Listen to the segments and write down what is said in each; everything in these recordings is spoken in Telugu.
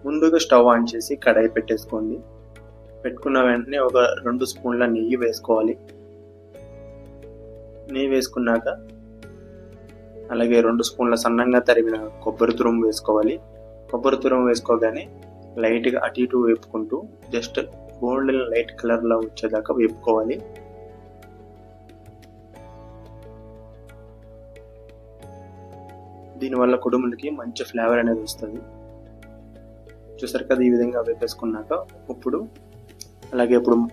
ముందుగా స్టవ్ ఆన్ చేసి కడాయి పెట్టేసుకోండి. పెట్టుకున్న వెంటనే ఒక 2 స్పూన్ల నెయ్యి వేసుకోవాలి. నెయ్యి వేసుకున్నాక అలాగే 2 స్పూన్ల సన్నంగా తరిగిన కొబ్బరి తురుము వేసుకోవాలి. కొబ్బరి తురుము వేసుకోగానే లైట్గా అటు ఇటు వేపుకుంటూ జస్ట్ గోల్డెన్ లైట్ కలర్లో వచ్చేదాకా వేపుకోవాలి. దీనివల్ల కుడుములకి మంచి ఫ్లేవర్ అనేది వస్తుంది. చూసారు కదా, ఈ విధంగా వేపేసుకున్నాక ఇప్పుడు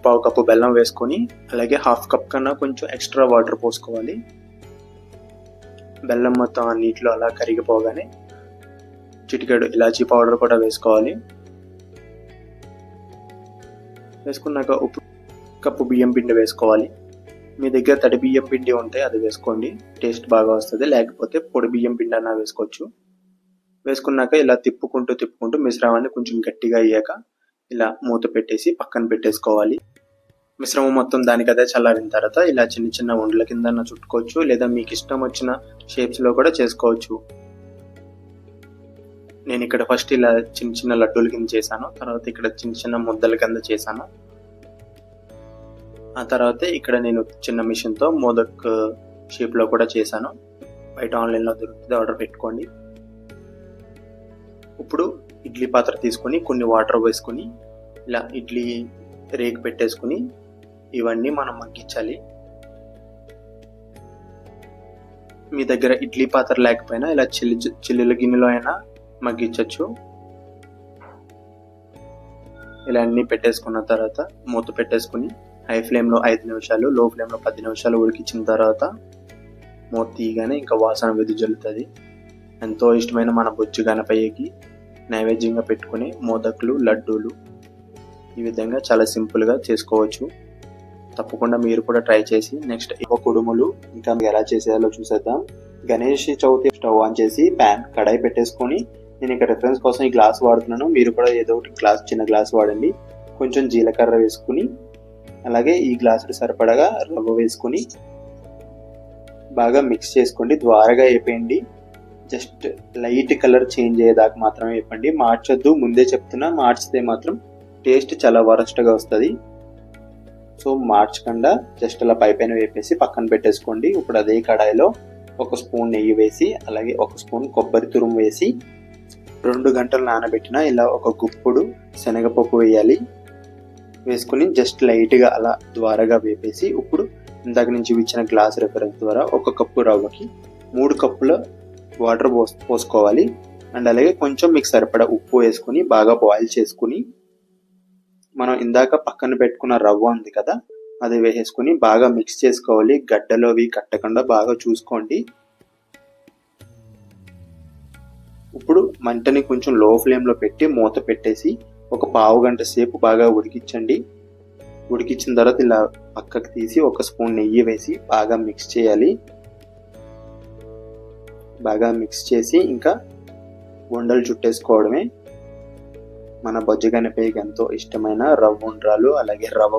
పావు కప్పు బెల్లం వేసుకొని అలాగే హాఫ్ కప్ కన్నా కొంచెం ఎక్స్ట్రా వాటర్ పోసుకోవాలి. బెల్లం మొత్తం ఆ నీటిలో అలా కరిగిపోగానే చిటికెడు ఇలాచీ పౌడర్ కూడా వేసుకోవాలి. వేసుకున్నాక ఉప్పు కప్పు బియ్యం పిండి వేసుకోవాలి. మీ దగ్గర తడి బియ్యం పిండి ఉంటే అది వేసుకోండి, టేస్ట్ బాగా వస్తుంది. లేకపోతే పొడి బియ్యం పిండి అన్నా వేసుకోవచ్చు. వేసుకున్నాక ఇలా తిప్పుకుంటూ మిశ్రమాన్ని కొంచెం గట్టిగా అయ్యాక ఇలా మూత పెట్టేసి పక్కన పెట్టేసుకోవాలి. మిశ్రమం మొత్తం దానికదే చల్లారిన తర్వాత ఇలా చిన్న చిన్న ఉండల కింద చుట్టుకోవచ్చు, లేదా మీకు ఇష్టం వచ్చిన షేప్స్లో కూడా చేసుకోవచ్చు. నేను ఇక్కడ ఫస్ట్ ఇలా చిన్న చిన్న లడ్డూల కింద చేశాను, తర్వాత ఇక్కడ చిన్న చిన్న ముద్దల కింద చేశాను. ఆ తర్వాత ఇక్కడ నేను చిన్న మిషన్తో మోదక్ షేప్లో కూడా చేశాను. బయట ఆన్లైన్లో దొరుకుతుంది, ఆర్డర్ పెట్టుకోండి. ఇప్పుడు ఇడ్లీ పాత్ర తీసుకొని కొన్ని వాటర్ వేసుకొని ఇలా ఇడ్లీ రేకు పెట్టేసుకుని ఇవన్నీ మనం మగ్గించాలి. మీ దగ్గర ఇడ్లీ పాత్ర లేకపోయినా ఇలా చిల్లుల గిన్నెలో అయినా మగ్గించవచ్చు. ఇలా అన్నీ పెట్టేసుకున్న తర్వాత మూత పెట్టేసుకుని హై ఫ్లేమ్లో 5 నిమిషాలు, లో ఫ్లేమ్లో 10 నిమిషాలు ఉడికించిన తర్వాత మూత తీయగానే ఇంకా వాసన వెదజల్లుతుంది. ఎంతో ఇష్టమైన మన బొజ్జు గణపయ్యకి నైవేద్యంగా పెట్టుకుని మోదకులు, లడ్డూలు ఈ విధంగా చాలా సింపుల్గా చేసుకోవచ్చు. తప్పకుండా మీరు కూడా ట్రై చేసి నెక్స్ట్ కుడుములు ఇంకా ఎలా చేసేయాలో చూసేద్దాం. గణేష్ చవితి స్టవ్ ఆన్ చేసి కడాయి పెట్టేసుకొని నేను ఇక్కడ రిఫరెన్స్ కోసం ఈ గ్లాస్ వాడుతున్నాను. మీరు కూడా ఏదో ఒకటి చిన్న గ్లాస్ వాడండి. కొంచెం జీలకర్ర వేసుకుని అలాగే ఈ గ్లాసుకి సరిపడగా రవ్వ వేసుకుని బాగా మిక్స్ చేసుకోండి. ద్వారగా వేపేయండి. జస్ట్ లైట్ కలర్ చేంజ్ అయ్యేదాకా మాత్రమే వేపండి. మార్చొద్దు, ముందే చెప్తున్నా. మార్చితే మాత్రం టేస్ట్ చాలా వరస్ట్గా వస్తుంది. సో మార్చకుండా జస్ట్ అలా పైపైన వేపేసి పక్కన పెట్టేసుకోండి. ఇప్పుడు అదే కడాయిలో 1 స్పూన్ నెయ్యి వేసి అలాగే 1 స్పూన్ కొబ్బరి తురుము వేసి 2 గంటలు నానబెట్టిన ఇలా ఒక గుప్పుడు శనగపప్పు వేయాలి. వేసుకుని జస్ట్ లైట్గా అలా ద్వారగా వేపేసి ఇప్పుడు ఇందాక నుంచి ఇచ్చిన గ్లాస్ రిఫరెన్స్ ద్వారా 1 కప్పు రవ్వకి 3 కప్పుల వాటర్ పోసుకోవాలి. అండ్ అలాగే కొంచెం మీకు సరిపడా ఉప్పు వేసుకుని బాగా బాయిల్ చేసుకుని మనం ఇందాక పక్కన పెట్టుకున్న రవ్వ ఉంది కదా, అది వేసేసుకుని బాగా మిక్స్ చేసుకోవాలి. గడ్డలు అవి కట్టకుండా బాగా చూసుకోండి. ఇప్పుడు మంటని కొంచెం లో ఫ్లేమ్లో పెట్టి మూత పెట్టేసి ఒక పావు గంట సేపు బాగా ఉడికించండి. ఉడికించిన తర్వాత ఇలా పక్కకు తీసి 1 స్పూన్ నెయ్యి వేసి బాగా మిక్స్ చేయాలి. బాగా మిక్స్ చేసి ఇంకా ఉండలు చుట్టేసుకోవడమే. మన బొజ్జ గణపయ్యకి ఎంతో ఇష్టమైన రవ్వ ఉండ్రాలు అలాగే రవ్వ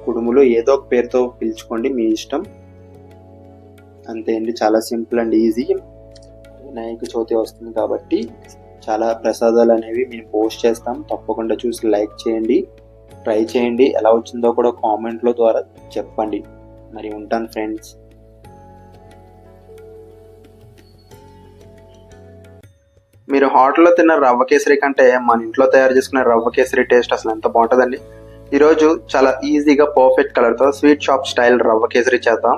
కుడుములు ఏదో ఒక పేరుతో పిలుచుకోండి, మీ ఇష్టం. అంతే అండి, చాలా simple and easy. Vinayaka Chavithi వస్తుంది కాబట్టి చాలా ప్రసాదాలు అనేవి మేము పోస్ట్ చేస్తాం. తప్పకుండా చూసి లైక్ చేయండి, ట్రై చేయండి. ఎలా వచ్చిందో కూడా కామెంట్లో ద్వారా చెప్పండి. మరి ఉంటాను ఫ్రెండ్స్. మీరు హోటల్లో తిన్న రవ్వ కేసరి కంటే మన ఇంట్లో తయారు చేసుకునే రవ్వ కేసరి టేస్ట్ అసలు ఎంత బాగుంటుందండి. ఈరోజు చాలా ఈజీగా పర్ఫెక్ట్ కలర్తో స్వీట్ షాప్ స్టైల్ రవ్వ కేసరి చేద్దాం.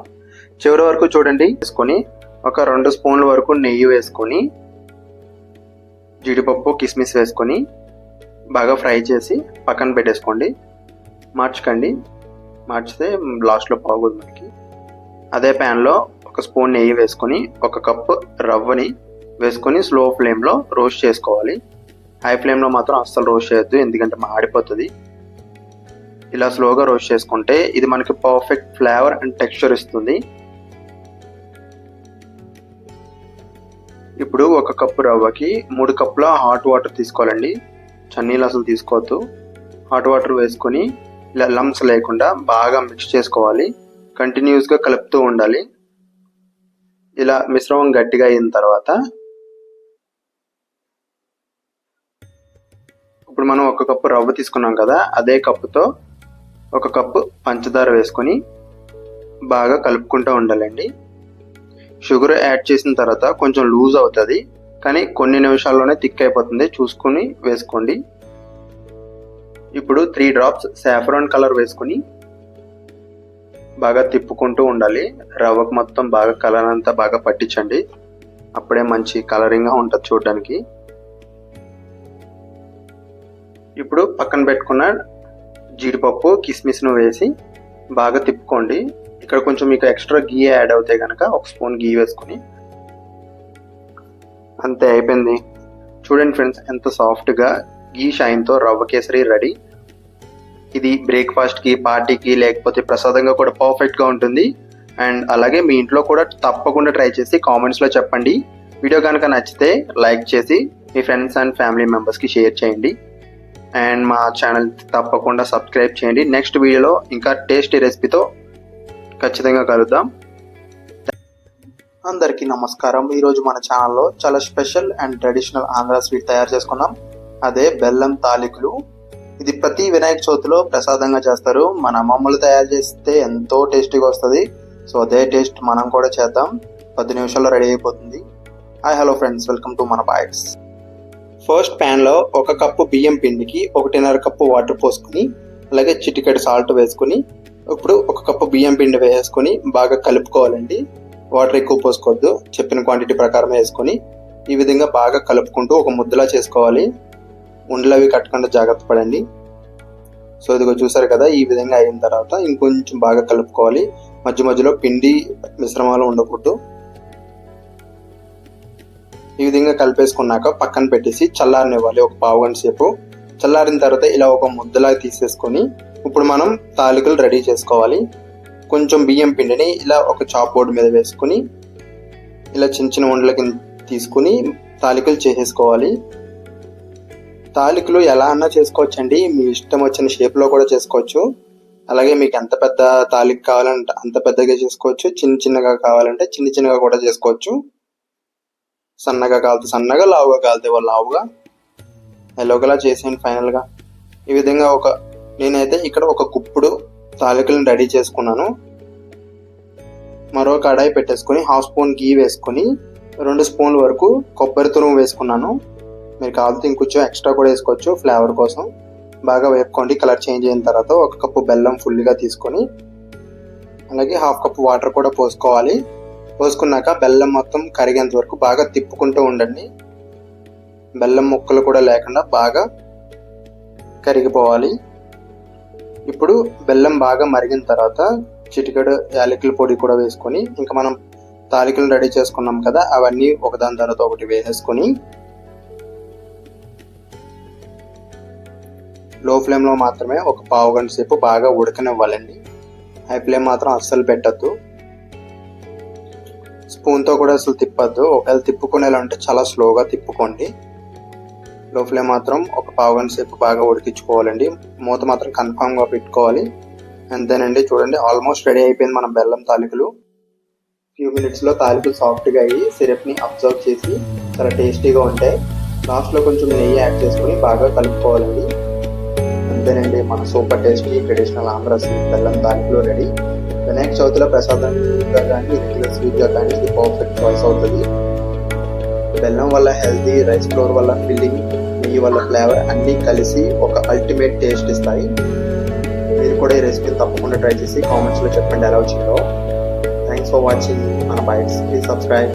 చివరి వరకు చూడండి. వేసుకొని ఒక 2 స్పూన్ల వరకు నెయ్యి వేసుకొని జీడిపప్పు కిస్మిస్ వేసుకొని బాగా ఫ్రై చేసి పక్కన పెట్టేసుకోండి. మార్చకండి, మార్చితే లాస్ట్లో బాగోదు మనకి. అదే ప్యాన్లో 1 స్పూన్ నెయ్యి వేసుకొని 1 కప్పు రవ్వని వేసుకొని స్లో ఫ్లేమ్లో రోస్ట్ చేసుకోవాలి. హై ఫ్లేమ్లో మాత్రం అస్సలు రోస్ట్ చేయొద్దు, ఎందుకంటే మాడిపోతుంది. ఇలా స్లోగా రోస్ట్ చేసుకుంటే ఇది మనకి పర్ఫెక్ట్ ఫ్లేవర్ అండ్ టెక్స్చర్ ఇస్తుంది. ఇప్పుడు 1 కప్పు రవ్వకి 3 కప్పుల హాట్ వాటర్ తీసుకోవాలండి. చన్నీళ్ళు అసలు తీసుకోవద్దు. హాట్ వాటర్ వేసుకొని ఇలా లంప్స్ లేకుండా బాగా మిక్స్ చేసుకోవాలి. కంటిన్యూస్గా కలుపుతూ ఉండాలి. ఇలా మిశ్రమం గట్టిగా అయిన తర్వాత ఇప్పుడు మనం 1 కప్పు రవ్వ తీసుకున్నాం కదా, అదే కప్పుతో 1 కప్పు పంచదార వేసుకొని బాగా కలుపుకుంటూ ఉండాలండి. షుగర్ యాడ్ చేసిన తర్వాత కొంచెం లూజ్ అవుతుంది, కానీ కొన్ని నిమిషాల్లోనే థిక్ అయిపోతుంది, చూసుకొని వేసుకోండి. ఇప్పుడు 3 డ్రాప్స్ సాఫ్రాన్ కలర్ వేసుకొని బాగా తిప్పుకుంటూ ఉండాలి. రవ్వకు మొత్తం బాగా కలర్ అంతా బాగా పట్టించండి, అప్పుడే మంచి కలరింగ్గా ఉంటుంది చూడడానికి. ఇప్పుడు పక్కన పెట్టుకున్న జీడిపప్పు కిస్మిస్ను వేసి బాగా తిప్పుకోండి. ఇక్కడ కొంచెం మీకు ఎక్స్ట్రా గీ యాడ్ అవుతాయి కనుక 1 స్పూన్ గీ వేసుకొని అంతే, అయిపోయింది. చూడండి ఫ్రెండ్స్, ఎంత సాఫ్ట్గా గీ షైన్తో రవ్వ కేసరి రెడీ. ఇది బ్రేక్ఫాస్ట్కి, పార్టీకి, లేకపోతే ప్రసాదంగా కూడా పర్ఫెక్ట్గా ఉంటుంది. అండ్ అలాగే మీ ఇంట్లో కూడా తప్పకుండా ట్రై చేసి కామెంట్స్లో చెప్పండి. వీడియో కనుక నచ్చితే లైక్ చేసి మీ ఫ్రెండ్స్ అండ్ ఫ్యామిలీ మెంబర్స్కి షేర్ చేయండి. అండ్ మా ఛానల్ తప్పకుండా సబ్స్క్రైబ్ చేయండి. నెక్స్ట్ వీడియోలో ఇంకా టేస్టీ రెసిపీతో ఖచ్చితంగా కలుద్దాం. అందరికీ నమస్కారం. ఈరోజు మన ఛానల్లో చాలా special and traditional Andhra sweet తయారు చేసుకున్నాం. అదే బెల్లం తాలికలు. ఇది ప్రతి వినాయక చవితిలో ప్రసాదంగా చేస్తారు. మన అమ్మమ్మలు తయారు చేస్తే ఎంతో టేస్టీగా వస్తుంది. సో అదే టేస్ట్ మనం కూడా చేద్దాం. 10 నిమిషాల్లో రెడీ అయిపోతుంది. Hi hello friends, welcome to మన బైట్స్. ఫస్ట్ ప్యాన్లో 1 కప్పు బియ్యం పిండికి 1.5 కప్పు వాటర్ పోసుకొని, అలాగే చిటికెడు సాల్ట్ వేసుకుని, ఇప్పుడు 1 కప్పు బియ్యం పిండి వేసుకొని బాగా కలుపుకోవాలండి. వాటర్ ఎక్కువ పోసుకోవద్దు, చెప్పిన క్వాంటిటీ ప్రకారం వేసుకొని ఈ విధంగా బాగా కలుపుకుంటూ ఒక ముద్దలా చేసుకోవాలి. ఉండలు అవి కట్టకుండా జాగ్రత్త పడండి. సో ఇదిగో చూసారు కదా, ఈ విధంగా అయిన తర్వాత ఇంకొంచెం బాగా కలుపుకోవాలి. మధ్య మధ్యలో పిండి మిశ్రమాలు ఉండకూడదు. ఈ విధంగా కలిపేసుకున్నాక పక్కన పెట్టేసి చల్లారనివ్వాలి 1 పావు గంట సేపు. చల్లారిన తర్వాత ఇలా ఒక ముద్దలా తీసేసుకొని ఇప్పుడు మనం తాలికలు రెడీ చేసుకోవాలి. కొంచెం బియ్యం పిండిని ఇలా ఒక చాప్ బోర్డు మీద వేసుకుని ఇలా చిన్న చిన్న ఉండలకి తీసుకుని తాలికలు చేసేసుకోవాలి. తాలికలు ఎలా అన్నా చేసుకోవచ్చు అండి, మీ ఇష్టం వచ్చిన షేప్లో కూడా చేసుకోవచ్చు. అలాగే మీకు ఎంత పెద్ద తాలిక కావాలంటే అంత పెద్దగా చేసుకోవచ్చు, చిన్న చిన్నగా కావాలంటే చిన్న చిన్నగా కూడా చేసుకోవచ్చు. సన్నగా కాలితే సన్నగా, లావుగా కాలితే లావుగా, ఎలాగోలా చేసేయండి ఫైనల్గా. ఈ విధంగా నేనైతే ఇక్కడ 1 గుప్పుడు తాలికలను రెడీ చేసుకున్నాను. మరో కడాయి పెట్టేసుకొని 1/2 స్పూన్ గీ వేసుకొని 2 స్పూన్ల వరకు కొబ్బరి తురుము వేసుకున్నాను. మీరు కావాలంటే ఇంకొంచెం ఎక్స్ట్రా కూడా వేసుకోవచ్చు ఫ్లేవర్ కోసం. బాగా వేపుకోండి. కలర్ చేంజ్ అయిన తర్వాత 1 కప్పు బెల్లం ఫుల్గా తీసుకొని, అలాగే 1/2 కప్పు వాటర్ కూడా పోసుకోవాలి. పోసుకున్నాక బెల్లం మొత్తం కరిగేంత వరకు బాగా తిప్పుకుంటూ ఉండండి. బెల్లం ముక్కలు కూడా లేకుండా బాగా కరిగిపోవాలి. ఇప్పుడు బెల్లం బాగా మరిగిన తర్వాత చిటికెడు యాలకుల పొడి కూడా వేసుకొని, ఇంకా మనం తాలికలు రెడీ చేసుకున్నాం కదా, అవన్నీ ఒకదాని తర్వాత ఒకటి వేసేసుకొని లో ఫ్లేమ్లో మాత్రమే 1 పావు గంట సేపు బాగా ఉడకనివ్వాలండి. హై ఫ్లేమ్ మాత్రం అస్సలు పెట్టద్దు. స్పూన్తో కూడా అసలు తిప్పద్దు. ఒకవేళ తిప్పుకునేలా ఉంటే చాలా స్లోగా తిప్పుకోండి. లో ఫ్లేమ్ మాత్రం 1 పావు గంట సేపు బాగా ఉడికించుకోవాలండి. మూత మాత్రం కన్ఫామ్గా పెట్టుకోవాలి. అంతేనండి, చూడండి ఆల్మోస్ట్ రెడీ అయిపోయింది మన బెల్లం తాలికలు. ఫ్యూ మినిట్స్లో తాలికలు సాఫ్ట్గా అయ్యి సిరప్ని అబ్జర్వ్ చేసి చాలా టేస్టీగా ఉంటాయి. లాస్ట్లో కొంచెం నెయ్యి యాడ్ చేసుకొని బాగా కలుపుకోవాలండి. అంతేనండి, మన super tasty traditional Andhra sweet బెల్లం తాలికలు రెడీ. వినాయక చవితిలో ప్రసాదంగా కానీ రెగ్యులర్ స్వీట్గా కానీ ఇది పర్ఫెక్ట్ చాయిస్ అవుతుంది. బెల్లం వల్ల హెల్తీ, రైస్ ఫ్లోర్ వల్ల ఫిల్లింగ్, నెయ్యి వల్ల ఫ్లేవర్ అన్నీ కలిసి ఒక అల్టిమేట్ టేస్ట్ ఇస్తాయి. మీరు కూడా ఈ రెసిపీని తప్పకుండా ట్రై చేసి కామెంట్స్లో చెప్పండి ఎలా వచ్చిందో. థ్యాంక్స్ ఫర్ వాచింగ్ మన బైట్స్. Please subscribe.